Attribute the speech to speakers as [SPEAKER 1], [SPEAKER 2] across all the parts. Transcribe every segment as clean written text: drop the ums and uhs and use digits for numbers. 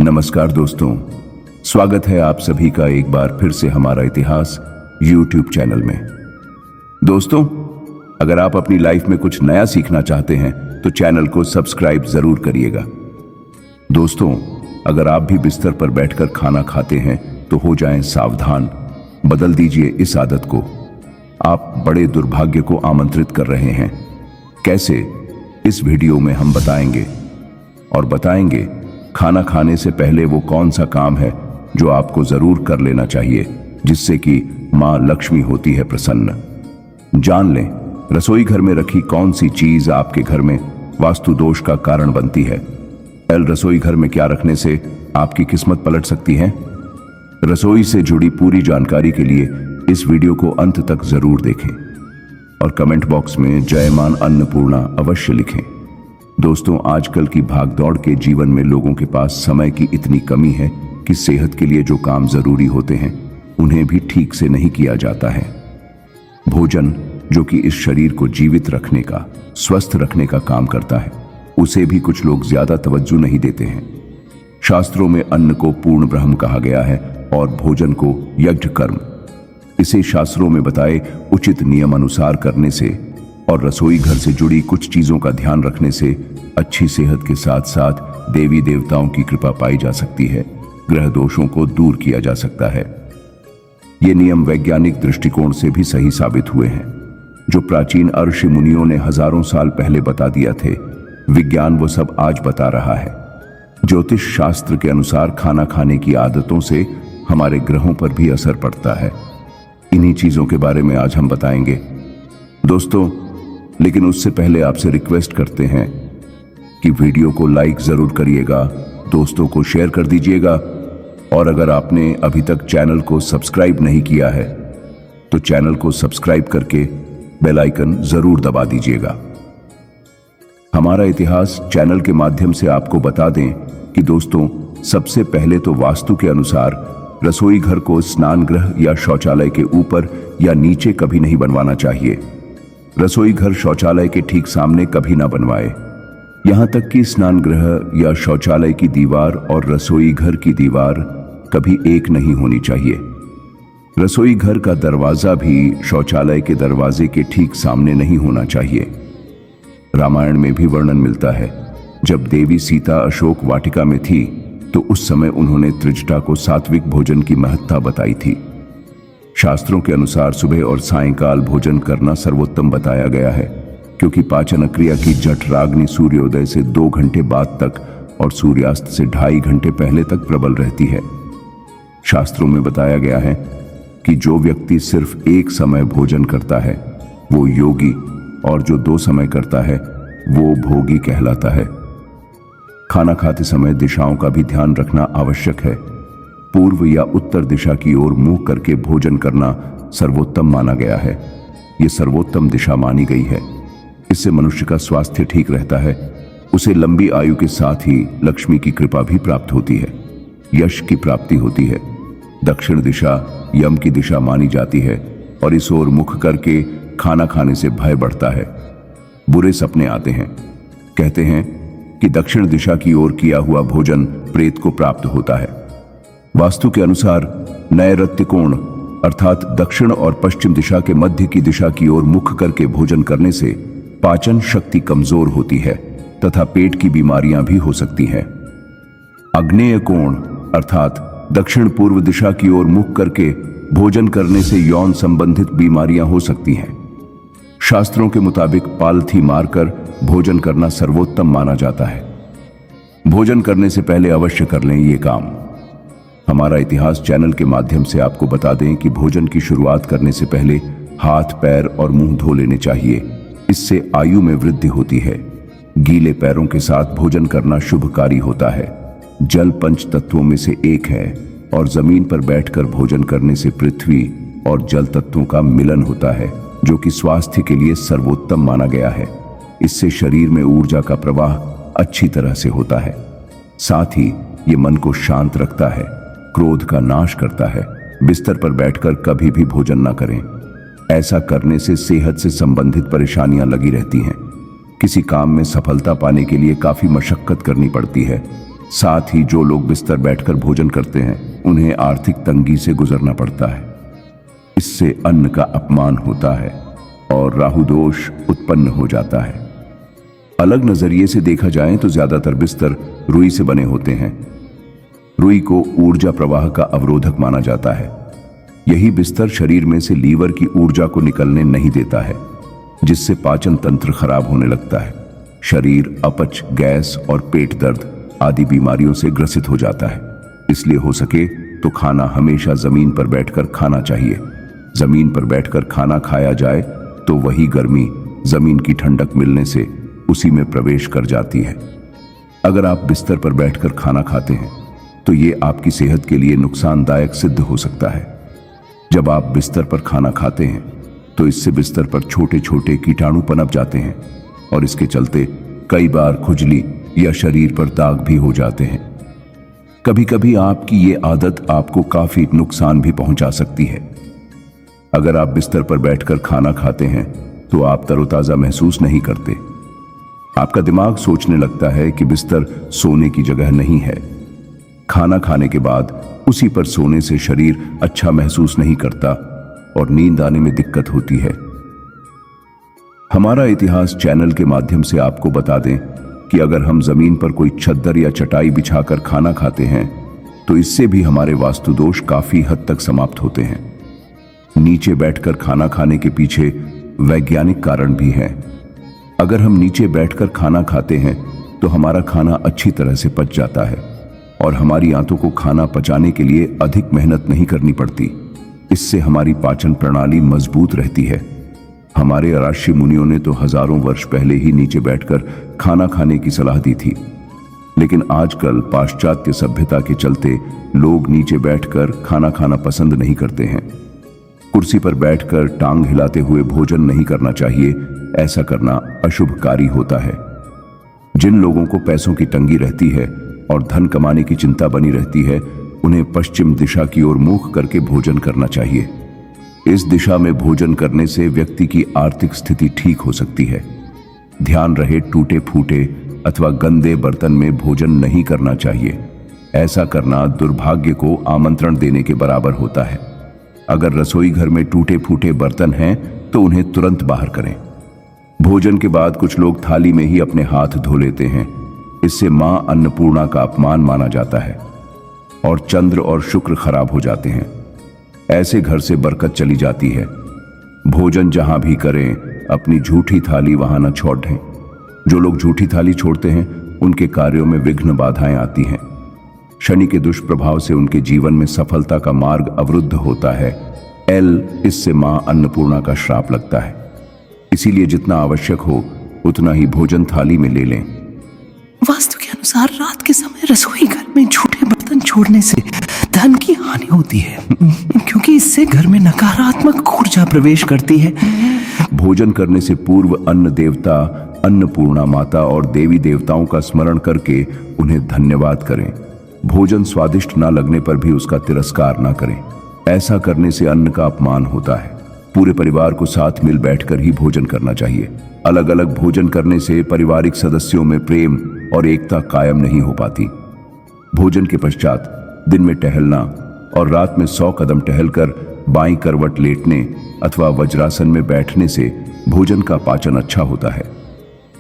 [SPEAKER 1] नमस्कार दोस्तों, स्वागत है आप सभी का एक बार फिर से हमारा इतिहास YouTube चैनल में। दोस्तों, अगर आप अपनी लाइफ में कुछ नया सीखना चाहते हैं तो चैनल को सब्सक्राइब जरूर करिएगा। दोस्तों, अगर आप भी बिस्तर पर बैठकर खाना खाते हैं तो हो जाएं सावधान, बदल दीजिए इस आदत को। आप बड़े दुर्भाग्य को आमंत्रित कर रहे हैं। कैसे? इस वीडियो में हम बताएंगे खाना खाने से पहले वो कौन सा काम है जो आपको जरूर कर लेना चाहिए, जिससे कि मां लक्ष्मी होती है प्रसन्न। जान लें, रसोई घर में रखी कौन सी चीज आपके घर में वास्तु दोष का कारण बनती है। रसोई घर में क्या रखने से आपकी किस्मत पलट सकती है। रसोई से जुड़ी पूरी जानकारी के लिए इस वीडियो को अंत तक जरूर देखें और कमेंट बॉक्स में जय मां अन्नपूर्णा अवश्य लिखें। दोस्तों, आजकल की भागदौड़ के जीवन में लोगों के पास समय की इतनी कमी है कि सेहत के लिए जो काम जरूरी होते हैं उन्हें भी ठीक से नहीं किया जाता है। भोजन, जो कि इस शरीर को जीवित रखने का, स्वस्थ रखने का काम करता है, उसे भी कुछ लोग ज्यादा तवज्जो नहीं देते हैं। शास्त्रों में अन्न को पूर्ण ब्रह्म कहा गया है और भोजन को यज्ञ कर्म। इसे शास्त्रों में बताए उचित नियम अनुसार करने से और रसोई घर से जुड़ी कुछ चीजों का ध्यान रखने से अच्छी सेहत के साथ साथ देवी देवताओं की कृपा पाई जा सकती है, ग्रह दोषों को दूर किया जा सकता है। ये नियम वैज्ञानिक दृष्टिकोण से भी सही साबित हुए हैं। जो प्राचीन ऋषि मुनियों ने हजारों साल पहले बता दिया थे, विज्ञान वो सब आज बता रहा है। ज्योतिष शास्त्र के अनुसार खाना खाने की आदतों से हमारे ग्रहों पर भी असर पड़ता है। इन्हीं चीजों के बारे में आज हम बताएंगे दोस्तों, लेकिन उससे पहले आपसे रिक्वेस्ट करते हैं कि वीडियो को लाइक जरूर करिएगा, दोस्तों को शेयर कर दीजिएगा और अगर आपने अभी तक चैनल को सब्सक्राइब नहीं किया है तो चैनल को सब्सक्राइब करके बेल आइकन जरूर दबा दीजिएगा। हमारा इतिहास चैनल के माध्यम से आपको बता दें कि दोस्तों, सबसे पहले तो वास्तु के अनुसार रसोई घर को स्नान गृह या शौचालय के ऊपर या नीचे कभी नहीं बनवाना चाहिए। रसोई घर शौचालय के ठीक सामने कभी ना बनवाए। यहां तक कि स्नान गृह या शौचालय की दीवार और रसोई घर की दीवार कभी एक नहीं होनी चाहिए। रसोई घर का दरवाजा भी शौचालय के दरवाजे के ठीक सामने नहीं होना चाहिए। रामायण में भी वर्णन मिलता है, जब देवी सीता अशोक वाटिका में थी तो उस समय उन्होंने त्रिजटा को सात्विक भोजन की महत्ता बताई थी। शास्त्रों के अनुसार सुबह और सायंकाल भोजन करना सर्वोत्तम बताया गया है, क्योंकि पाचन क्रिया की जठराग्नि सूर्योदय से 2 घंटे बाद तक और सूर्यास्त से 2.5 घंटे पहले तक प्रबल रहती है। शास्त्रों में बताया गया है कि जो व्यक्ति सिर्फ एक समय भोजन करता है वो योगी और जो 2 समय करता है वो भोगी कहलाता है। खाना खाते समय दिशाओं का भी ध्यान रखना आवश्यक है। पूर्व या उत्तर दिशा की ओर मुंह करके भोजन करना सर्वोत्तम माना गया है। यह सर्वोत्तम दिशा मानी गई है। इससे मनुष्य का स्वास्थ्य ठीक रहता है, उसे लंबी आयु के साथ ही लक्ष्मी की कृपा भी प्राप्त होती है, यश की प्राप्ति होती है। दक्षिण दिशा यम की दिशा मानी जाती है और इस ओर मुख करके खाना खाने से भय बढ़ता है, बुरे सपने आते हैं। कहते हैं कि दक्षिण दिशा की ओर किया हुआ भोजन प्रेत को प्राप्त होता है। वास्तु के अनुसार नैऋत्य कोण अर्थात दक्षिण और पश्चिम दिशा के मध्य की दिशा की ओर मुख करके भोजन करने से पाचन शक्ति कमजोर होती है तथा पेट की बीमारियां भी हो सकती हैं। आग्नेय कोण अर्थात दक्षिण पूर्व दिशा की ओर मुख करके भोजन करने से यौन संबंधित बीमारियां हो सकती हैं। शास्त्रों के मुताबिक पालथी मारकर भोजन करना सर्वोत्तम माना जाता है। भोजन करने से पहले अवश्य कर लें ये काम। हमारा इतिहास चैनल के माध्यम से आपको बता दें कि भोजन की शुरुआत करने से पहले हाथ, पैर और मुंह धो लेने चाहिए। इससे आयु में वृद्धि होती है। गीले पैरों के साथ भोजन करना शुभकारी होता है। जल 5 तत्वों में से एक है और जमीन पर बैठकर भोजन करने से पृथ्वी और जल तत्वों का मिलन होता है, जो कि स्वास्थ्य के लिए सर्वोत्तम माना गया है। इससे शरीर में ऊर्जा का प्रवाह अच्छी तरह से होता है। साथ ही ये मन को शांत रखता है, क्रोध का नाश करता है। बिस्तर पर बैठकर कभी भी भोजन ना करें। ऐसा करने से सेहत से संबंधित परेशानियां लगी रहती हैं। किसी काम में सफलता पाने के लिए काफी मशक्कत करनी पड़ती है। साथ ही जो लोग बिस्तर बैठकर भोजन करते हैं उन्हें आर्थिक तंगी से गुजरना पड़ता है। इससे अन्न का अपमान होता है और राहु दोष उत्पन्न हो जाता है। अलग नजरिए से देखा जाए तो ज्यादातर बिस्तर रुई से बने होते हैं। रुई को ऊर्जा प्रवाह का अवरोधक माना जाता है। यही बिस्तर शरीर में से लीवर की ऊर्जा को निकलने नहीं देता है, जिससे पाचन तंत्र खराब होने लगता है। शरीर अपच, गैस और पेट दर्द आदि बीमारियों से ग्रसित हो जाता है। इसलिए हो सके तो खाना हमेशा जमीन पर बैठकर खाना चाहिए। जमीन पर बैठकर खाना खाया जाए तो वही गर्मी जमीन की ठंडक मिलने से उसी में प्रवेश कर जाती है। अगर आप बिस्तर पर बैठकर खाना खाते हैं तो ये आपकी सेहत के लिए नुकसानदायक सिद्ध हो सकता है। जब आप बिस्तर पर खाना खाते हैं तो इससे बिस्तर पर छोटे छोटे कीटाणु पनप जाते हैं और इसके चलते कई बार खुजली या शरीर पर दाग भी हो जाते हैं। कभी कभी आपकी ये आदत आपको काफी नुकसान भी पहुंचा सकती है। अगर आप बिस्तर पर बैठकर खाना खाते हैं तो आप तरोताजा महसूस नहीं करते। आपका दिमाग सोचने लगता है कि बिस्तर सोने की जगह नहीं है। खाना खाने के बाद उसी पर सोने से शरीर अच्छा महसूस नहीं करता और नींद आने में दिक्कत होती है। हमारा इतिहास चैनल के माध्यम से आपको बता दें कि अगर हम जमीन पर कोई चद्दर या चटाई बिछाकर खाना खाते हैं तो इससे भी हमारे वास्तु दोष काफी हद तक समाप्त होते हैं। नीचे बैठकर खाना खाने के पीछे वैज्ञानिक कारण भी हैं। अगर हम नीचे बैठकर खाना खाते हैं तो हमारा खाना अच्छी तरह से पच जाता है और हमारी आंतों को खाना पचाने के लिए अधिक मेहनत नहीं करनी पड़ती। इससे हमारी पाचन प्रणाली मजबूत रहती है। हमारे ऋषि मुनियों ने तो हजारों वर्ष पहले ही नीचे बैठकर खाना खाने की सलाह दी थी, लेकिन आजकल पाश्चात्य सभ्यता के चलते लोग नीचे बैठकर खाना खाना पसंद नहीं करते हैं। कुर्सी पर बैठकर टांग हिलाते हुए भोजन नहीं करना चाहिए। ऐसा करना अशुभकारी होता है। जिन लोगों को पैसों की तंगी रहती है और धन कमाने की चिंता बनी रहती है, उन्हें पश्चिम दिशा की ओर मुख करके भोजन करना चाहिए। इस दिशा में भोजन करने से व्यक्ति की आर्थिक स्थिति ठीक हो सकती है। ध्यान रहे, टूटे फूटे अथवा गंदे बर्तन में भोजन नहीं करना चाहिए। ऐसा करना दुर्भाग्य को आमंत्रण देने के बराबर होता है। अगर रसोई घर में टूटे फूटे बर्तन हैं तो उन्हें तुरंत बाहर करें। भोजन के बाद कुछ लोग थाली में ही अपने हाथ धो लेते हैं। इससे मां अन्नपूर्णा का अपमान माना जाता है और चंद्र और शुक्र खराब हो जाते हैं। ऐसे घर से बरकत चली जाती है। भोजन जहां भी करें अपनी झूठी थाली वहां न छोड़ें। जो लोग झूठी थाली छोड़ते हैं उनके कार्यों में विघ्न बाधाएं आती हैं। शनि के दुष्प्रभाव से उनके जीवन में सफलता का मार्ग अवरुद्ध होता है। इससे मां अन्नपूर्णा का श्राप लगता है। इसीलिए जितना आवश्यक हो उतना ही भोजन थाली में ले लें।
[SPEAKER 2] वास्तु के अनुसार रात के समय रसोई घर में झूठे बर्तन छोड़ने से धन की हानि होती है, क्योंकि इससे घर में नकारात्मक ऊर्जा प्रवेश करती है।
[SPEAKER 1] भोजन करने से पूर्व अन्न देवता, अन्नपूर्णा माता और देवी देवताओं का स्मरण करके उन्हें धन्यवाद करें। भोजन स्वादिष्ट ना लगने पर भी उसका तिरस्कार ना करें। ऐसा करने से अन्न का अपमान होता है। पूरे परिवार को साथ मिल बैठकर ही भोजन करना चाहिए। अलग अलग भोजन करने से पारिवारिक सदस्यों में प्रेम और एकता कायम नहीं हो पाती। भोजन के पश्चात दिन में टहलना और रात में 100 कदम टहलकर बाईं करवट लेटने अथवा वज्रासन में बैठने से भोजन का पाचन अच्छा होता है।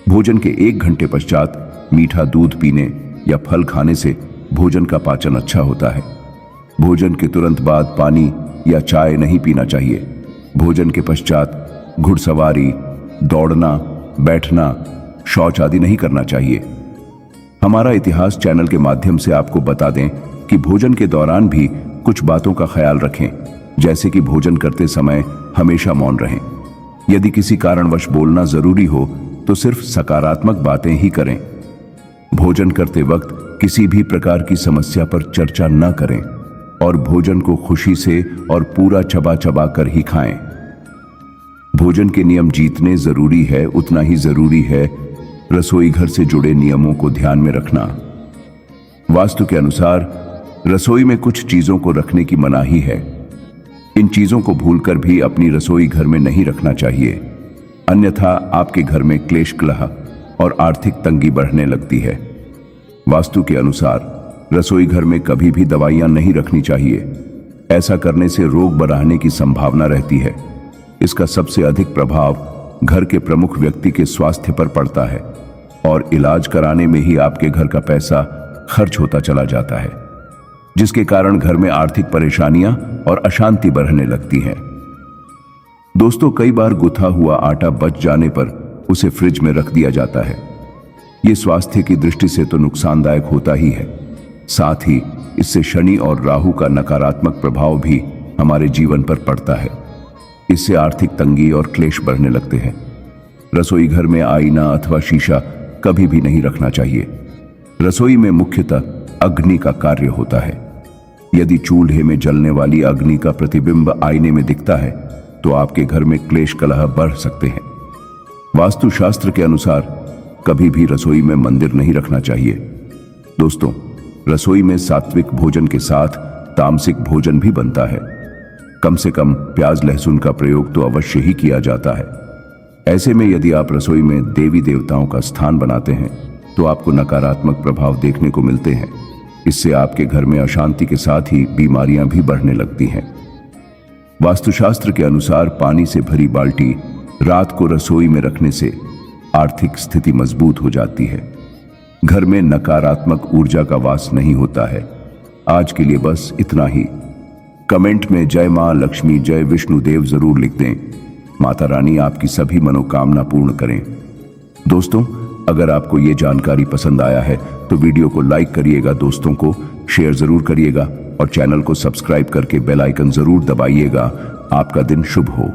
[SPEAKER 1] भोजन के 1 घंटे पश्चात मीठा दूध पीने या फल खाने से भोजन का पाचन अच्छा होता है। भोजन के तुरंत बाद पानी या चाय नहीं पीना चाहिए। भोजन के पश्चात घुड़सवारी, दौड़ना, बैठना, शौच आदि नहीं करना चाहिए। हमारा इतिहास चैनल के माध्यम से आपको बता दें कि भोजन के दौरान भी कुछ बातों का ख्याल रखें, जैसे कि भोजन करते समय हमेशा मौन रहें। यदि किसी कारणवश बोलना जरूरी हो तो सिर्फ सकारात्मक बातें ही करें। भोजन करते वक्त किसी भी प्रकार की समस्या पर चर्चा न करें और भोजन को खुशी से और पूरा चबा चबा कर ही खाएं। भोजन के नियम जीतने जरूरी है, उतना ही जरूरी है रसोई घर से जुड़े नियमों को ध्यान में रखना। वास्तु के अनुसार रसोई में कुछ चीजों को रखने की मनाही है। इन चीजों को भूलकर भी अपनी रसोई घर में नहीं रखना चाहिए, अन्यथा आपके घर में क्लेश कलह और आर्थिक तंगी बढ़ने लगती है। वास्तु के अनुसार रसोई घर में कभी भी दवाइयां नहीं रखनी चाहिए। ऐसा करने से रोग बढ़ने की संभावना रहती है। इसका सबसे अधिक प्रभाव घर के प्रमुख व्यक्ति के स्वास्थ्य पर पड़ता है और इलाज कराने में ही आपके घर का पैसा खर्च होता चला जाता है, जिसके कारण घर में आर्थिक परेशानियां और अशांति बढ़ने लगती हैं। दोस्तों, कई बार गुथा हुआ आटा बच जाने पर उसे फ्रिज में रख दिया जाता है। यह स्वास्थ्य की दृष्टि से तो नुकसानदायक होता ही है, साथ ही इससे शनि और राहु का नकारात्मक प्रभाव भी हमारे जीवन पर पड़ता है। इससे आर्थिक तंगी और क्लेश बढ़ने लगते हैं। रसोई घर में आईना अथवा शीशा कभी भी नहीं रखना चाहिए। रसोई में मुख्यतः अग्नि का कार्य होता है। यदि चूल्हे में जलने वाली अग्नि का प्रतिबिंब आईने में दिखता है तो आपके घर में क्लेश कलह बढ़ सकते हैं। वास्तुशास्त्र के अनुसार कभी भी रसोई में मंदिर नहीं रखना चाहिए। दोस्तों, रसोई में सात्विक भोजन के साथ तामसिक भोजन भी बनता है। कम से कम प्याज लहसुन का प्रयोग तो अवश्य ही किया जाता है। ऐसे में यदि आप रसोई में देवी देवताओं का स्थान बनाते हैं तो आपको नकारात्मक प्रभाव देखने को मिलते हैं। इससे आपके घर में अशांति के साथ ही बीमारियां भी बढ़ने लगती हैं। वास्तुशास्त्र के अनुसार पानी से भरी बाल्टी रात को रसोई में रखने से आर्थिक स्थिति मजबूत हो जाती है। घर में नकारात्मक ऊर्जा का वास नहीं होता है। आज के लिए बस इतना ही। कमेंट में जय मां लक्ष्मी, जय विष्णुदेव जरूर लिख दें। माता रानी आपकी सभी मनोकामना पूर्ण करें। दोस्तों, अगर आपको ये जानकारी पसंद आया है तो वीडियो को लाइक करिएगा, दोस्तों को शेयर जरूर करिएगा और चैनल को सब्सक्राइब करके बेल आइकन जरूर दबाइएगा। आपका दिन शुभ हो।